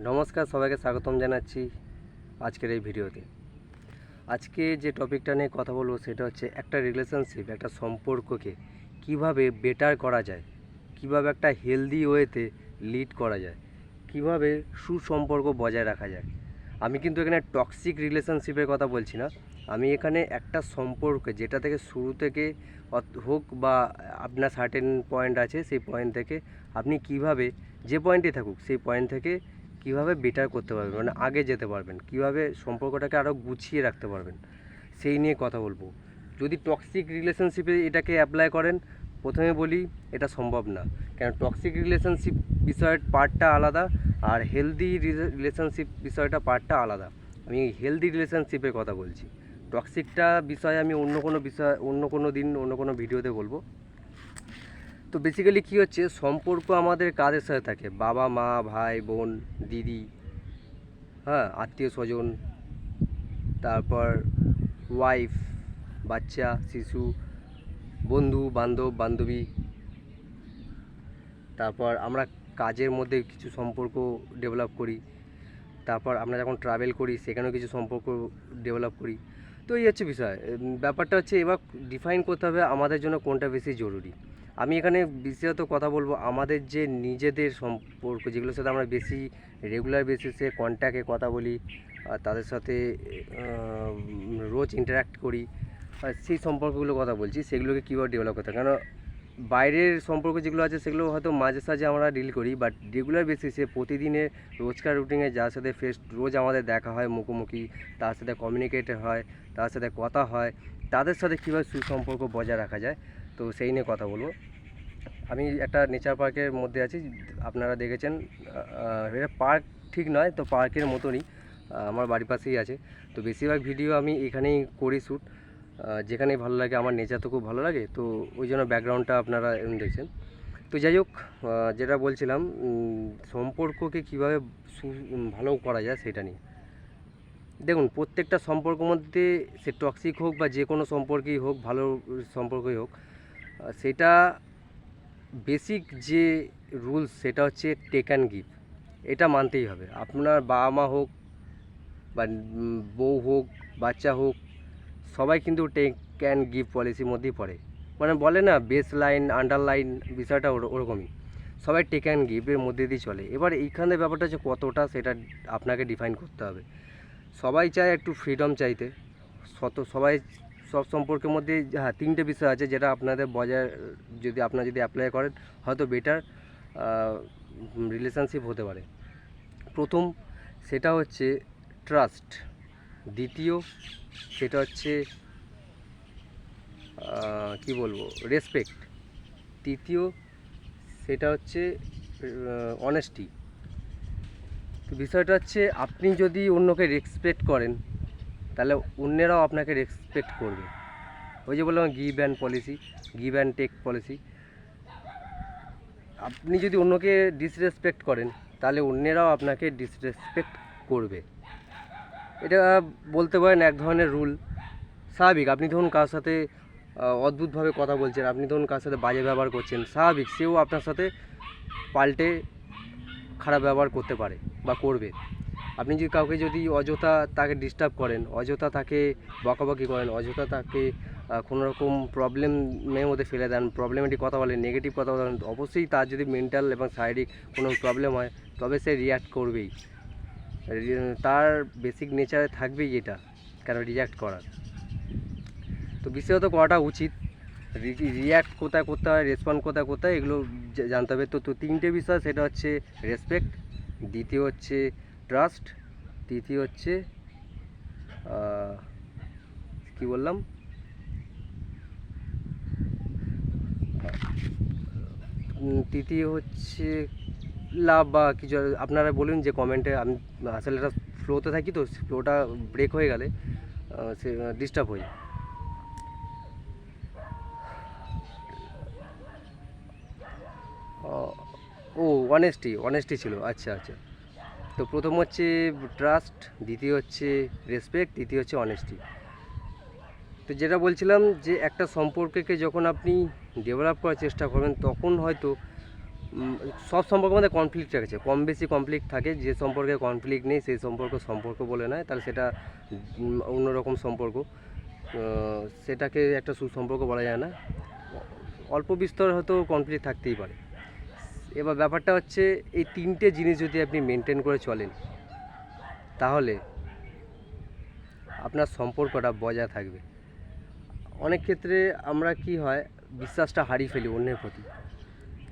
নমস্কার, সবাইকে স্বাগতম জানাচ্ছি আজকের এই ভিডিওতে। আজকে যে টপিকটা নিয়ে কথা বলবো সেটা হচ্ছে একটা রিলেশনশিপ, একটা সম্পর্ককে কিভাবে বেটার করা যায়, কিভাবে একটা হেলদি ওয়েতে লিড করা যায়, কিভাবে সুসম্পর্ক বজায় রাখা যায়। আমি কিন্তু এখানে টক্সিক রিলেশনশিপের কথা বলছি না, আমি এখানে একটা সম্পর্ক যেটা থেকে শুরু থেকে হোক বা আপনার সার্টেন পয়েন্ট আছে, সেই পয়েন্ট থেকে আপনি কিভাবে, যে পয়েন্টে থাকুক সেই পয়েন্ট থেকে কিভাবে বেটার করতে পারবেন, মানে আগে যেতে পারবেন, কিভাবে সম্পর্কটাকে আরও গুছিয়ে রাখতে পারবেন, সেই নিয়ে কথা বলবো। যদি টক্সিক রিলেশনশিপে এটাকে অ্যাপ্লাই করেন, প্রথমে বলি এটা সম্ভব না। কেন, টক্সিক রিলেশনশিপ বিষয়ের পার্টটা আলাদা আর হেলদি রিলেশনশিপ বিষয়টা পার্টটা আলাদা। আমি হেলদি রিলেশনশিপের কথা বলছি, টক্সিকটা বিষয়ে আমি অন্য কোনো দিন অন্য কোনো ভিডিওতে বলবো। তো বেসিক্যালি কী হচ্ছে, সম্পর্ক আমাদের কাদের সাথে থাকে? বাবা মা, ভাই বোন, দিদি, হ্যাঁ, আত্মীয় স্বজন, তারপর ওয়াইফ, বাচ্চা, শিশু, বন্ধু বান্ধব, বান্ধবী, তারপর আমরা কাজের মধ্যে কিছু সম্পর্ক ডেভেলপ করি, তারপর আমরা যখন ট্রাভেল করি সেখানেও কিছু সম্পর্ক ডেভেলপ করি। তো এই হচ্ছে বিষয়। ব্যাপারটা হচ্ছে এবার ডিফাইন করতে হবে আমাদের জন্য কোনটা বেশি জরুরি। আমি এখানে বিশেষত কথা বলবো আমাদের যে নিজেদের সম্পর্ক, যেগুলোর সাথে আমরা বেশি রেগুলার বেসিসে কন্ট্যাক্টে কথা বলি, তাদের সাথে রোজ ইন্টারাক্ট করি, সেই সম্পর্কগুলোর কথা বলছি, সেগুলোকে কীভাবে ডেভেলপ করতে হয়। কারণ বাইরের সম্পর্ক যেগুলো আছে সেগুলো হয়তো মাঝে সাঝে আমরা ডিল করি, বাট রেগুলার বেসিসে প্রতিদিনের রোজকার রুটিনে যার সাথে রোজ আমাদের দেখা হয় মুখোমুখি, তার সাথে কমিউনিকেট হয়, তার সাথে কথা হয়, তাদের সাথে কীভাবে সুসম্পর্ক বজায় রাখা যায়, তো সেই নিয়ে কথা বলবো। আমি একটা নেচার পার্কের মধ্যে আছি, আপনারা দেখেছেন, এটা পার্ক ঠিক নয়, তো পার্কের মতনই, আমার বাড়ির পাশেই আছে। তো বেশিরভাগ ভিডিও আমি এখানেই করি শ্যুট, যেখানেই ভালো লাগে, আমার নেচার তো খুব ভালো লাগে, তো ওই জন্য ব্যাকগ্রাউন্ডটা আপনারা দেখছেন। তো যাই হোক, যেটা বলছিলাম, সম্পর্ককে কীভাবে ভালো করা যায় সেটা নিয়ে। দেখুন, প্রত্যেকটা সম্পর্কের মধ্যে, সে টক্সিক হোক বা যে কোনো সম্পর্কই হোক, ভালো সম্পর্কই হোক, সেটা বেসিক যে রুলস সেটা হচ্ছে টেক অ্যান্ড গিভ। এটা মানতেই হবে। আপনার বাবা মা হোক বা বউ হোক, বাচ্চা হোক, সবাই কিন্তু টেক অ্যান্ড গিভ পলিসির মধ্যেই পড়ে। মানে বলে না, বেস লাইন আন্ডারলাইন, বিষয়টা ওরকমই। সবাই টেক অ্যান্ড গিভের মধ্যে দিয়ে চলে। এবার এইখানে ব্যাপারটা হচ্ছে কতটা, সেটা আপনাকে ডিফাইন করতে হবে। সবাই চায় একটু ফ্রিডম চাইতে, সবাই সব সম্পর্কের মধ্যে, হ্যাঁ, তিনটে বিষয় আছে যেটা আপনাদের বজায়, আপনারা যদি অ্যাপ্লাই করেন হয়তো বেটার রিলেশনশিপ হতে পারে। প্রথম সেটা হচ্ছে ট্রাস্ট, দ্বিতীয় সেটা হচ্ছে কি বলবো, রেসপেক্ট, তৃতীয় সেটা হচ্ছে অনেস্টি। তো বিষয়টা হচ্ছে, আপনি যদি অন্যকে রেসপেক্ট করেন তাহলে অন্যেরাও আপনাকে রেসপেক্ট করবে। ওই যে বললাম give and policy, give and take policy. আপনি যদি অন্যকে ডিসরেসপেক্ট করেন তাহলে অন্যেরাও আপনাকে ডিসরেসপেক্ট করবে। এটা বলতে পারেন এক ধরনের রুল। স্বাভাবিক, আপনি ধরুন কার সাথে অদ্ভুতভাবে কথা বলছেন, আপনি ধরুন কার সাথে বাজে ব্যবহার করছেন, স্বাভাবিক সেও আপনার সাথে পাল্টে খারাপ ব্যবহার করতে পারে বা করবে। আপনি যদি কাউকে অযথা তাকে ডিস্টার্ব করেন, অযথা তাকে বকাবকি করেন, অযথা তাকে কোনো রকম প্রবলেমের মধ্যে ফেলে দেন, প্রবলেমেটিক কথা বলেন, নেগেটিভ কথা বলেন, অবশ্যই তার যদি মেন্টাল এবং শারীরিক কোনো প্রবলেম হয় তবে সে রিয়্যাক্ট করবেই। তার বেসিক নেচারে থাকবেই এটা, কেন রিয়্যাক্ট করার। তো বিশেষত করাটা উচিত। রিয়্যাক্ট কোথায় করতে হয়, রেসপন্ড কোথায় করতে হয়, এগুলো জানতে হবে। তো তিনটে বিষয়, সেটা হচ্ছে রেসপেক্ট, দ্বিতীয় হচ্ছে ট্রাস্ট, তৃতীয় হচ্ছে কি বললাম, তৃতীয় হচ্ছে লাভ বা কিছু। আপনারা বলুন যে কমেন্টে, আমি আসলে এটা ফ্লোতে থাকি, তো ফ্লোটা ব্রেক হয়ে গেলে সে ডিস্টার্ব হয়ে। ও, অনেস্টি ছিল, আচ্ছা আচ্ছা। তো প্রথম হচ্ছে ট্রাস্ট, দ্বিতীয় হচ্ছে রেসপেক্ট, তৃতীয় হচ্ছে অনেস্টি। তো যেটা বলছিলাম, যে একটা সম্পর্ককে যখন আপনি ডেভেলপ করার চেষ্টা করবেন তখন হয়তো সব সম্পর্কের মধ্যে কনফ্লিক্ট আছে, কম বেশি কনফ্লিক্ট থাকে। যে সম্পর্কে কনফ্লিক্ট নেই সেই সম্পর্ক বলে নয়, তাহলে সেটা অন্যরকম সম্পর্ক, সেটাকে একটা সুসম্পর্ক বলা যায় না। অল্প বিস্তর হয়তো কনফ্লিক্ট থাকতেই পারে। এবার ব্যাপারটা হচ্ছে এই তিনটে জিনিস যদি আপনি মেনটেন করে চলেন তাহলে আপনার সম্পর্কটা বজায় থাকবে। অনেক ক্ষেত্রে আমরা কি হয়, বিশ্বাসটা হারিয়ে ফেলি অন্যের প্রতি,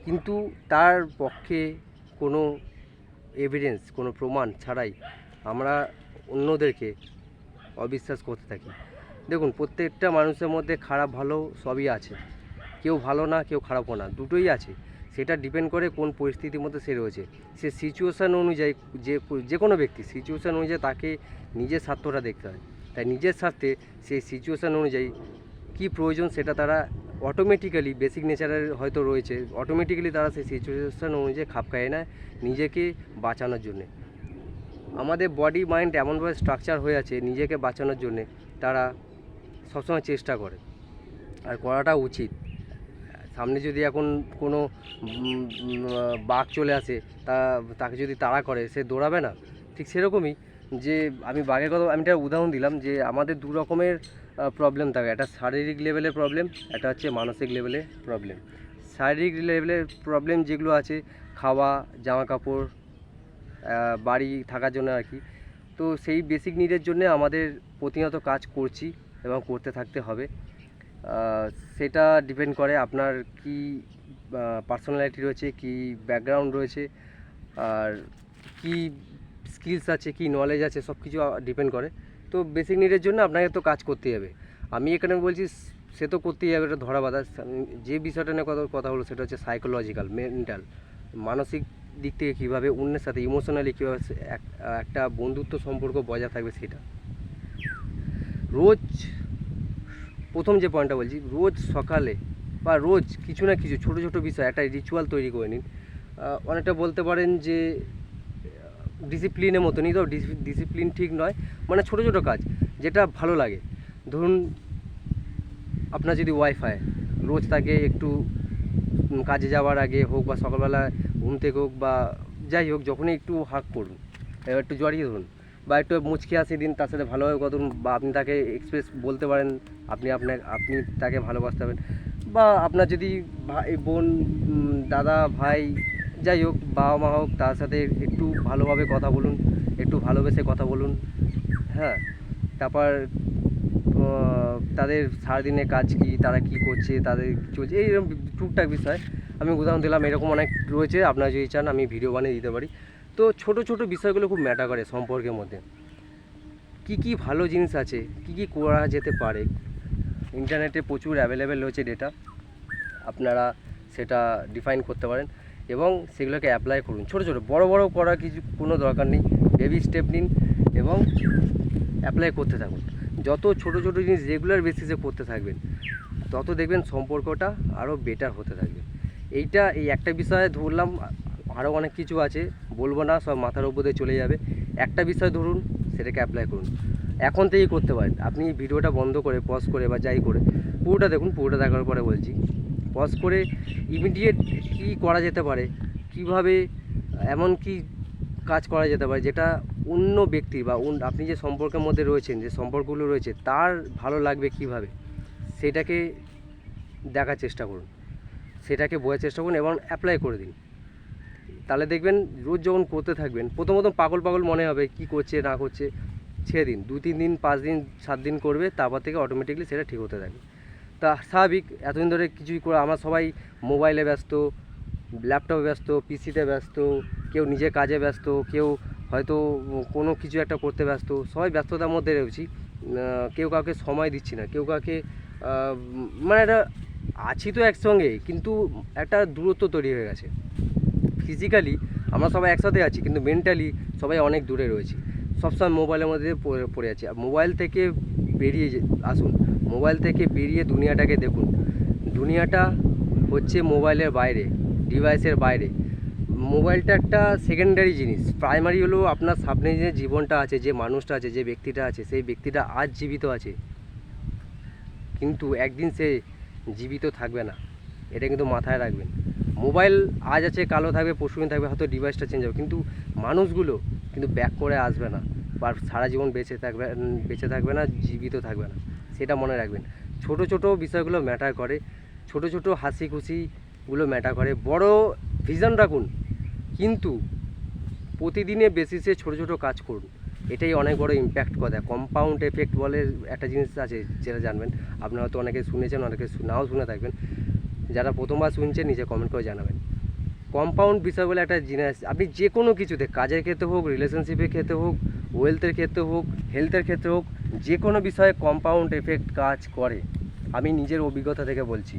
কিন্তু তার পক্ষে কোনো এভিডেন্স, কোনো প্রমাণ ছাড়াই আমরা অন্যদেরকে অবিশ্বাস করতে থাকি। দেখুন, প্রত্যেকটা মানুষের মধ্যে খারাপ ভালো সবই আছে, কেউ ভালো না কেউ খারাপও না, দুটোই আছে। সেটা ডিপেন্ড করে কোন পরিস্থিতির মধ্যে সে রয়েছে। সে সিচুয়েশান অনুযায়ী, যে কোনো ব্যক্তি সিচুয়েশান অনুযায়ী তাকে নিজের স্বার্থটা দেখতে হয়। তাই নিজের স্বার্থে সেই সিচুয়েশান অনুযায়ী কী প্রয়োজন সেটা তারা অটোমেটিক্যালি, বেসিক নেচারের হয়তো রয়েছে, অটোমেটিক্যালি তারা সেই সিচুয়েশান অনুযায়ী খাপ খাইয়ে নেয় নিজেকে বাঁচানোর জন্যে। আমাদের বডি মাইন্ড এমনভাবে স্ট্রাকচার হয়ে আছে, নিজেকে বাঁচানোর জন্যে তারা সবসময় চেষ্টা করে, আর করাটা উচিত। সামনে যদি এখন কোনো বাঘ চলে আসে, তাকে যদি তাড়া করে, সে দৌড়াবে না? ঠিক সেরকমই, যে আমি বাঘের কথা আমি একটা উদাহরণ দিলাম, যে আমাদের দু রকমের প্রবলেম থাকে, একটা শারীরিক লেভেলের প্রবলেম, একটা হচ্ছে মানসিক লেভেলের প্রবলেম। শারীরিক লেভেলের প্রবলেম যেগুলো আছে, খাওয়া, জামা কাপড়, বাড়ি থাকার জন্য আর কি, তো সেই বেসিক নিডের জন্য আমাদের প্রতিনিয়ত কাজ করছি এবং করতে থাকতে হবে। সেটা ডিপেন্ড করে আপনার কি পার্সোনালিটি রয়েছে, কি ব্যাকগ্রাউন্ড রয়েছে, আর কি স্কিলস আছে, কি নলেজ আছে, সব কিছু ডিপেন্ড করে। তো বেসিক নিডের জন্য আপনাকে তো কাজ করতেই হবে। আমি এখানে বলছি সে তো করতেই হবে, এটা ধরা বাঁধা। যে বিষয়টা নিয়ে কথা হলো সেটা হচ্ছে সাইকোলজিক্যাল, মেন্টাল, মানসিক দিক থেকে কীভাবে অন্যের সাথে ইমোশনালি কীভাবে একটা বন্ধুত্ব সম্পর্ক বজায় থাকবে সেটা। রোজ, প্রথম যে পয়েন্টটা বলছি, রোজ সকালে বা রোজ কিছু না কিছু ছোটো ছোটো বিষয় একটা রিচুয়াল তৈরি করে নিন। অনেকটা বলতে পারেন যে ডিসিপ্লিনের মতনই, তো ডিসিপ্লিন ঠিক নয়, মানে ছোটো ছোটো কাজ যেটা ভালো লাগে। ধরুন, আপনার যদি ওয়াইফাই রোজ তাকে একটু কাজে যাওয়ার আগে হোক বা সকালবেলা ঘুম থেকে হোক বা যাই হোক, যখনই একটু হাঁক করুন, এবার একটু জড়িয়ে ধরুন, বা একটু মুচকি হাসি দিন, তার সাথে ভালোভাবে কথা বলুন, বা আপনি তাকে এক্সপ্রেস বলতে পারেন আপনি তাকে ভালোবাসতে পারেন। বা আপনার যদি ভাই বোন, দাদা ভাই, যাই হোক, বাবা মা হোক, তার সাথে একটু ভালোভাবে কথা বলুন, একটু ভালোবেসে কথা বলুন। হ্যাঁ, তারপর তাদের সারাদিনের কাজ কী, তারা কী করছে, তাদের চলছে, এইরকম টুকটাক বিষয় আমি উদাহরণ দিলাম। এরকম অনেক রয়েছে, আপনারা যদি চান আমি ভিডিও বানিয়ে দিতে পারি। তো ছোট ছোট বিষয়গুলো খুব ম্যাটার করে সম্পর্কের মধ্যে। কি কি ভালো জিনিস আছে, কি কি করা যেতে পারে, ইন্টারনেটে প্রচুর অ্যাভেলেবেল রয়েছে ডেটা, আপনারা সেটা ডিফাইন করতে পারেন এবং সেগুলোকে অ্যাপ্লাই করুন। ছোট ছোট, বড় বড় করার কিছু কোনো দরকার নেই, বেবি স্টেপ নিন এবং অ্যাপ্লাই করতে থাকুন। যত ছোট ছোট জিনিস রেগুলার বেসিসে করতে থাকবেন, তত দেখবেন সম্পর্কটা আরও বেটার হতে থাকবে। এই একটা বিষয়ে ধরলাম, আরও অনেক কিছু আছে, বলবো না, সব মাথার উপর দিয়ে চলে যাবে। একটা বিষয় ধরুন, সেটাকে অ্যাপ্লাই করুন, এখন থেকেই করতে পারেন। আপনি ভিডিওটা বন্ধ করে, পজ করে বা যাই করে পুরোটা দেখুন, পুরোটা দেখার পরে বলছি, পজ করে ইমিডিয়েট কী করা যেতে পারে, কিভাবে এমন কি কাজ করা যেতে পারে যেটা অন্য ব্যক্তি বা আপনি যে সম্পর্কের মধ্যে রয়েছেন, যে সম্পর্কগুলো রয়েছে, তার ভালো লাগবে কিভাবে, সেটাকে দেখার চেষ্টা করুন, সেটাকে বোঝার চেষ্টা করুন এবং অ্যাপ্লাই করে দিন। তাহলে দেখবেন রোজ যখন করতে থাকবেন, প্রথম পাগল পাগল মনে হবে, কি করছে না করছে, ছেড়ে দিন, 2-3 দিন, 5 দিন, 7 দিন করবে, তারপর থেকে অটোমেটিকলি সেটা ঠিক হতে থাকবে। তা স্বাভাবিক, এতদিন ধরে কিছুই করে আমরা সবাই মোবাইলে ব্যস্ত, ল্যাপটপে ব্যস্ত, পিসিতে ব্যস্ত, কেউ নিজের কাজে ব্যস্ত, কেউ হয়তো কোনো কিছু একটা করতে ব্যস্ত, সবাই ব্যস্ততার মধ্যে রয়েছি। কেউ কাউকে সময় দিচ্ছি না, কেউ কাউকে মানে একটা আছি তো একসঙ্গে, কিন্তু একটা দূরত্ব তৈরি হয়ে গেছে। ফিজিক্যালি আমরা সবাই একসাথে আছি, কিন্তু মেন্টালি সবাই অনেক দূরে রয়েছি, সবসময় মোবাইলের মধ্যে পড়ে আছি। আর মোবাইল থেকে বেরিয়ে আসুন, মোবাইল থেকে বেরিয়ে দুনিয়াটাকে দেখুন। দুনিয়াটা হচ্ছে মোবাইলের বাইরে, ডিভাইসের বাইরে। মোবাইলটা একটা সেকেন্ডারি জিনিস, প্রাইমারি হলো আপনার সামনে যে জীবনটা আছে, যে মানুষটা আছে, যে ব্যক্তিটা আছে, সেই ব্যক্তিটা আজ জীবিত আছে, কিন্তু একদিন সে জীবিত থাকবে না, এটা কিন্তু মাথায় রাখবেন। মোবাইল আজ আছে কালো থাকবে, পরশুদিন থাকবে, হয়তো ডিভাইসটা চেঞ্জ হবে, কিন্তু মানুষগুলো কিন্তু ব্যাক করে আসবে না বা সারা জীবন বেঁচে থাকবে না, জীবিত থাকবে না, সেটা মনে রাখবেন। ছোট ছোট বিষয়গুলো ম্যাটার করে, ছোট ছোট হাসি খুশিগুলো ম্যাটার করে। বড় ভিশন রাখুন, কিন্তু প্রতিদিনের বেসিসে ছোট ছোট কাজ করুন, এটাই অনেক বড় ইম্প্যাক্ট করে। কম্পাউন্ড এফেক্ট বলে একটা জিনিস আছে, যেটা জানবেন। আপনারা হয়তো অনেকে শুনেছেন, অনেকে নাও শুনে থাকবেন। যারা প্রথমবার শুনছেন নিজে কমেন্ট করে জানাবেন। কম্পাউন্ড বিষয় বলে একটা জিনিস, আপনি যে কোনো কিছুতে, কাজের ক্ষেত্রে হোক, রিলেশনশিপের ক্ষেত্রে হোক, ওয়েলথের ক্ষেত্রে হোক, হেলথের ক্ষেত্রে হোক, যে কোনো বিষয়ে কম্পাউন্ড এফেক্ট কাজ করে। আমি নিজের অভিজ্ঞতা থেকে বলছি।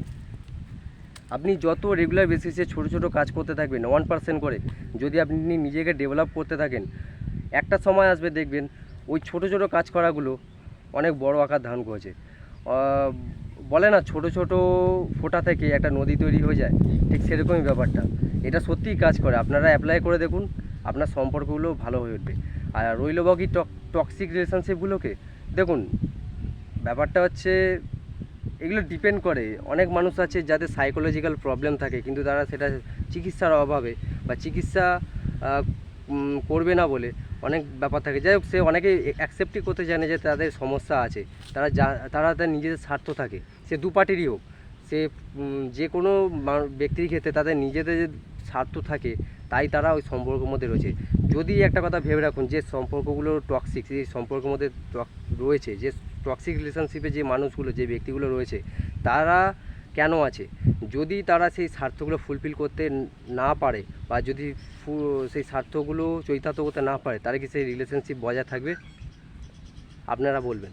আপনি যত রেগুলার বেসিসে ছোটো ছোটো কাজ করতে থাকবেন 1% করে, যদি আপনি নিজেকে ডেভেলপ করতে থাকেন, একটা সময় আসবে দেখবেন ওই ছোটো ছোটো কাজ করাগুলো অনেক বড় আকার ধারণ করেছে। বলে না, ছোট ছোট ফোঁটা থেকে একটা নদী তৈরি হয়ে যায়, ঠিক সেরকমই ব্যাপারটা। এটা সত্যিই কাজ করে, আপনারা অ্যাপ্লাই করে দেখুন, আপনার সম্পর্কগুলো ভালো হয়ে উঠবে। আর রইল বাকি টক্সিক রিলেশনশিপগুলোকে, দেখুন ব্যাপারটা হচ্ছে এগুলো ডিপেন্ড করে। অনেক মানুষ আছে যাদের সাইকোলজিক্যাল প্রবলেম থাকে, কিন্তু তারা সেটা চিকিৎসার অভাবে বা চিকিৎসা করবে না বলে অনেক ব্যাপার থাকে। যাই হোক, সে অনেকে অ্যাকসেপ্টই করতে জানে যে তাদের সমস্যা আছে। তারা তার নিজেদের স্বার্থ থাকে, সে দু পার্টিরই হোক, সে যে কোনো ব্যক্তির ক্ষেত্রে তাদের নিজেদের স্বার্থ থাকে, তাই তারা ওই সম্পর্কের মধ্যে রয়েছে। যদি একটা কথা ভেবে রাখুন, যে সম্পর্কগুলো টক্সিক, সেই সম্পর্কের মধ্যে রয়েছে, যে টক্সিক রিলেশনশিপে যে মানুষগুলো, যে ব্যক্তিগুলো রয়েছে, তারা কেন আছে? যদি তারা সেই স্বার্থগুলো ফুলফিল করতে না পারে, বা যদি সেই স্বার্থগুলো চরিতার্থ করতে না পারে, তাহলে কি সেই রিলেশনশিপ বজায় থাকবে? আপনারা বলবেন।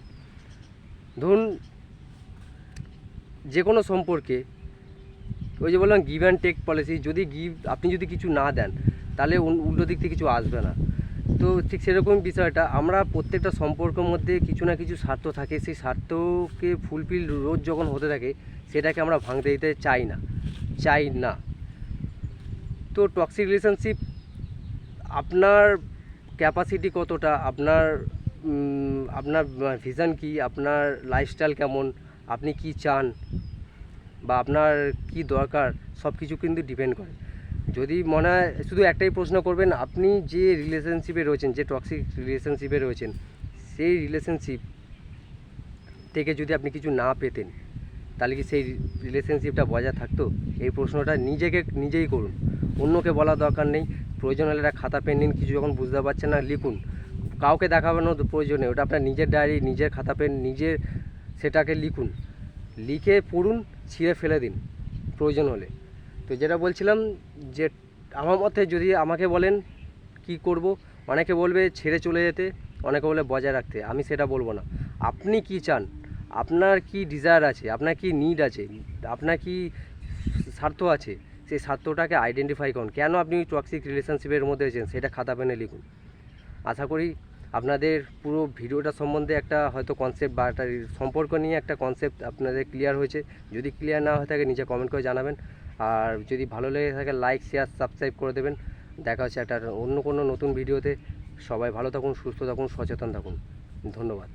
ধরুন যে কোনো সম্পর্কে ওই যে বললাম গিভ অ্যান্ড টেক পলিসি, যদি আপনি যদি কিছু না দেন, তাহলে উল্টো দিক থেকে কিছু আসবে না। তো ঠিক সেরকম বিষয়টা, আমরা প্রত্যেকটা সম্পর্কের মধ্যে কিছু না কিছু স্বার্থ থাকে, সেই স্বার্থকে ফুলফিল রোজ যখন হতে থাকে, সেটাকে আমরা ভাঙতে দিতে চাই না। তো টক্সিক রিলেশনশিপ, আপনার ক্যাপাসিটি কতটা, আপনার ভিশন কি, আপনার লাইফস্টাইল কেমন, আপনি কি চান বা আপনার কি দরকার, সব কিছু কিন্তু ডিপেন্ড করে। যদি মনে হয়, শুধু একটাই প্রশ্ন করবেন, আপনি যে রিলেশনশিপে রয়েছেন, যে টক্সিক রিলেশনশিপে রয়েছেন, সেই রিলেশনশিপ থেকে যদি আপনি কিছু না পেতেন, তাহলে কি সেই রিলেশনশিপটা বজায় থাকতো? এই প্রশ্নটা নিজেই করুন, অন্যকে বলার দরকার নেই। প্রয়োজন হলে একটা খাতা পেন নিন, কিছু যখন বুঝতে পারছেন না লিখুন, কাউকে দেখাবানোর প্রয়োজন নেই, ওটা আপনার নিজের ডায়েরি, নিজের খাতা পেন, নিজের সেটাকে লিখুন, লিখে পড়ুন, ছিঁড়ে ফেলে দিন প্রয়োজন হলে। তো যেটা বলছিলাম, যে আমার মতে যদি আমাকে বলেন কি করব, অনেকে বলবে ছেড়ে চলে যেতে, অনেকে বলে বজায় রাখতে, আমি সেটা বলবো না। আপনি কি চান, আপনার কি ডিজায়ার আছে, আপনার কি নিড আছে, আপনার কি স্বার্থ আছে, সেই স্বার্থটাকে আইডেন্টিফাই করুন। কেন আপনি টক্সিক রিলেশনশিপের মধ্যে আছেন, সেটা খাতা পেনে লিখুন। আশা করি আপনাদের পুরো ভিডিওটা সম্বন্ধে একটা হয়তো কনসেপ্ট বা একটা সম্পর্ক নিয়ে একটা কনসেপ্ট আপনাদের ক্লিয়ার হয়েছে। যদি ক্লিয়ার না হয়ে থাকে নিচে কমেন্ট করে জানাবেন, আর যদি ভালো লেগে থাকে লাইক, শেয়ার, সাবস্ক্রাইব করে দেবেন। দেখা হচ্ছে একটা অন্য কোনো নতুন ভিডিওতে। সবাই ভালো থাকুন, সুস্থ থাকুন, সচেতন থাকুন। ধন্যবাদ।